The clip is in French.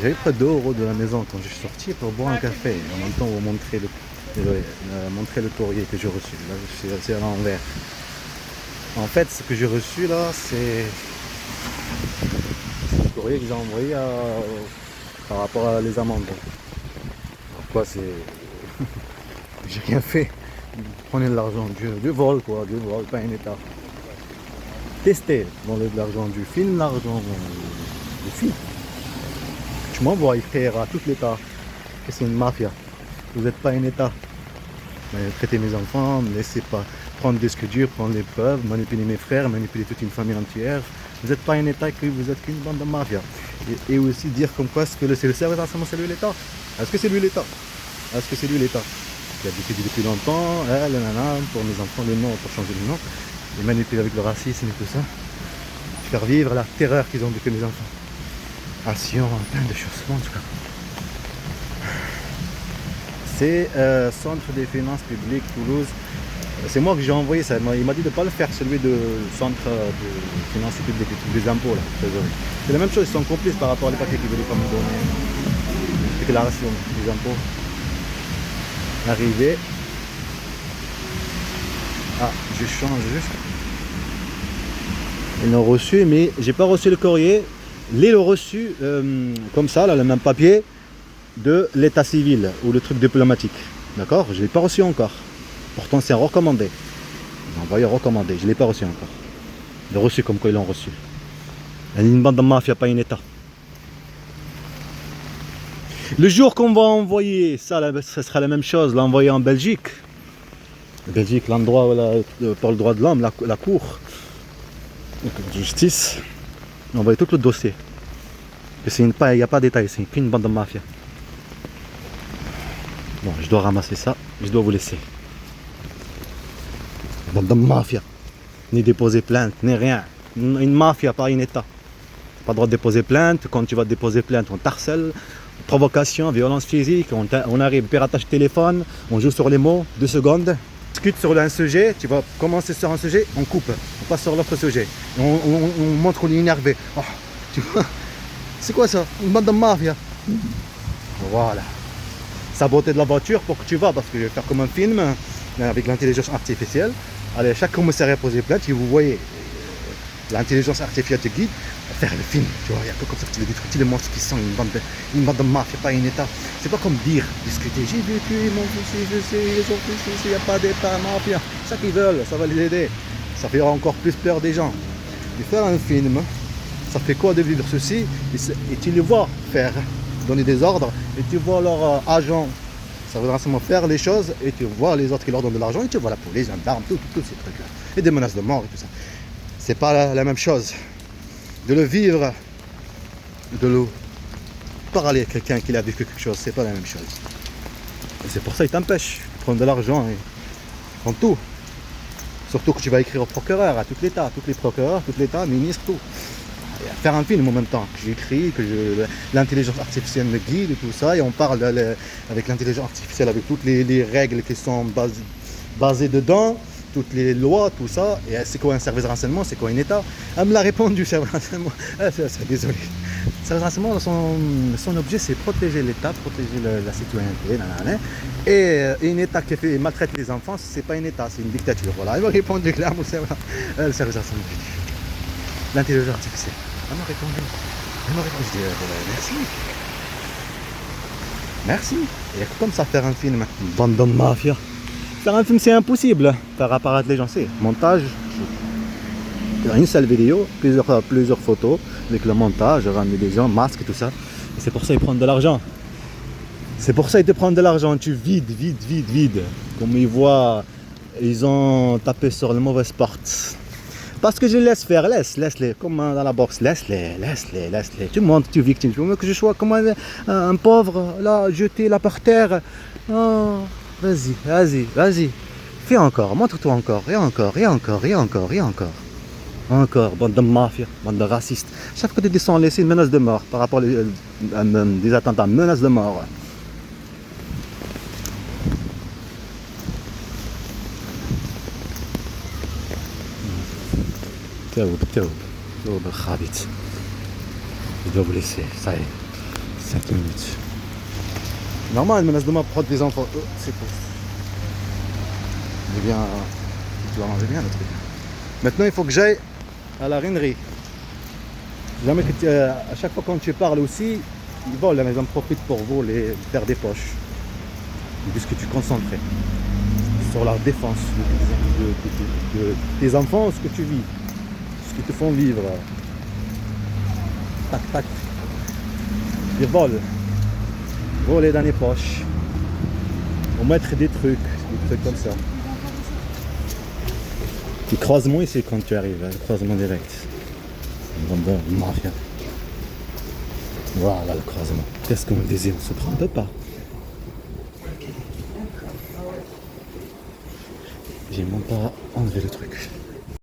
J'avais pris 2 euros de la maison quand je suis sorti pour boire un café. Et en même temps, vous montrer le courrier que j'ai reçu. Là, c'est à l'envers. En fait, ce que j'ai reçu là, c'est le courrier qu'ils ont envoyé par rapport à les amendes. Pourquoi c'est. J'ai rien fait. Prenez de l'argent du vol, quoi, du vol, pas un état. Testez dans de l'argent du film, l'argent du film. Tu m'envoies écrire à tout l'État que c'est une mafia. Vous n'êtes pas un État. Traitez mes enfants, ne me laissez pas prendre des disques durs, prendre les preuves, manipuler mes frères, manipuler toute une famille entière. Vous n'êtes pas un État, que vous êtes qu'une bande de mafia. Et aussi dire comme quoi c'est le service renseignement, c'est lui l'État. Est-ce que c'est lui l'État? Est-ce que c'est lui l'État qui a décidé depuis longtemps, le nana, pour mes enfants, le nom, pour changer le nom, et manipuler avec le racisme et tout ça, faire vivre la terreur qu'ils ont vécu mes enfants. Passion, plein de choses. Bon, en tout cas. C'est Centre des finances publiques Toulouse. C'est moi que j'ai envoyé ça. Il m'a dit de ne pas le faire, celui de Centre de finances publiques, des impôts là. C'est la même chose, ils sont complices par rapport à les papiers qu'ils voulaient pas me donner. Déclaration des impôts. Arrivé. Ah, je change juste. Ils l'ont reçu, mais j'ai pas reçu le courrier. Les l'ont reçu comme ça, là, le même papier de l'état civil ou le truc diplomatique. D'accord? Je ne l'ai pas reçu encore. Pourtant, c'est recommandé. Ils ont envoyé recommandé. Je ne l'ai pas reçu encore. Le reçu comme quoi ils l'ont reçu. Une bande de mafia, pas un état. Le jour qu'on va envoyer ça, ça sera la même chose. L'envoyer en Belgique. Belgique, l'endroit pour le droit de l'homme, la cour de justice. On envoyer tout le dossier. Il n'y a pas de détail, c'est qu'une bande de mafia. Bon, je dois ramasser ça, je dois vous laisser. Bande de mafia. Ni déposer plainte, ni rien. Une mafia, pas un état. Pas le droit de déposer plainte. Quand tu vas déposer plainte, on t'harcèle. Provocation, violence physique, on arrive, piratage téléphone, on joue sur les mots, 2 secondes. On discute sur un sujet, tu vas commencer sur un sujet, on coupe, on passe sur l'autre sujet. On montre qu'on est énervé. Oh, tu vois, c'est quoi ça? Une bande de mafia. Voilà. Saboter de la voiture pour que tu vas, parce que je vais faire comme un film avec l'intelligence artificielle. Allez, chaque commissariat poser plainte, et vous voyez, l'intelligence artificielle te guide à faire le film. Tu vois, il y a que comme ça que tu les détruis, tous les monstres qui sont une bande de mafia, pas un état. C'est pas comme dire, discuter, j'ai vécu, ils m'ont poussé, je sais, ils ont poussé, il n'y a pas d'état, mafia. C'est ça qu'ils veulent, ça va les aider. Ça fait encore plus peur des gens. Et faire un film, ça fait quoi de vivre ceci? Et tu les vois faire, donner des ordres, et tu vois leur agent, ça voudra seulement faire les choses, et tu vois les autres qui leur donnent de l'argent, et tu vois la police, gendarme, tous ces trucs-là. Et des menaces de mort et tout ça. C'est pas la même chose. De le vivre, de le parler à quelqu'un qui a vécu quelque chose, c'est pas la même chose. Et c'est pour ça qu'ils t'empêchent de prendre de l'argent et prendre tout. Surtout que tu vas écrire au procureur, à tout l'État, tous les procureurs, tout l'État, ministre, tout. Et à faire un film en même temps, que j'écris, que l'intelligence artificielle me guide et tout ça, et on parle avec l'intelligence artificielle, avec toutes les règles qui sont basées dedans, toutes les lois, tout ça. Et c'est quoi un service de renseignement? C'est quoi un État? Elle me l'a répondu, service de renseignement. Désolé. Le service de renseignement, son objet, c'est protéger l'État, protéger la citoyenneté. Et un État qui maltraite les enfants, c'est pas un État, c'est une dictature. Voilà. Elle m'a répondu clairement, le service de renseignement. L'intelligence artificielle. Elle m'a répondu. Je dis merci. Merci. Et comme ça, faire un film, une bande de mafia. Faire un film, c'est impossible. Faire apparaître les gens, c'est montage. Une seule vidéo, plusieurs photos avec le montage, ramener des gens, masques et tout ça. Et c'est pour ça qu'ils prennent de l'argent. C'est pour ça qu'ils te prennent de l'argent. Tu vides. Comme ils voient, ils ont tapé sur le mauvais sport. Parce que je laisse faire, laisse-les, comme dans la boxe, laisse-les. Tu montres, tu es victime. Tu veux que je sois comme un pauvre, là, jeté là par terre. Oh, vas-y. Fais encore, montre-toi encore, et encore. Encore, bande de mafia, bande de racistes. Chaque fois que tu descends, laisser une menace de mort par rapport à des attentats, menace de mort. توب الخابط. Je dois vous laisser, ça y est. 5 minutes. Normal, mais de ma prod des enfants. Oh, c'est pour. Eh bien, tu vas manger bien le truc. Maintenant, il faut que j'aille à la rainerie. Jamais que à chaque fois quand tu parles aussi, ils volent, mais ils en profitent pour voler, faire des poches. Puisque tu es concentré sur la défense de tes enfants, ce que tu vis, ce qu'ils te font vivre. Tac, tac. Ils volent. Voler dans les poches. Ou mettre des trucs comme ça. Le croisement ici quand tu arrives, le croisement direct. Bon, mafia. Voilà le croisement. Qu'est-ce qu'on disait? On se trompe pas. J'ai même pas enlevé le truc.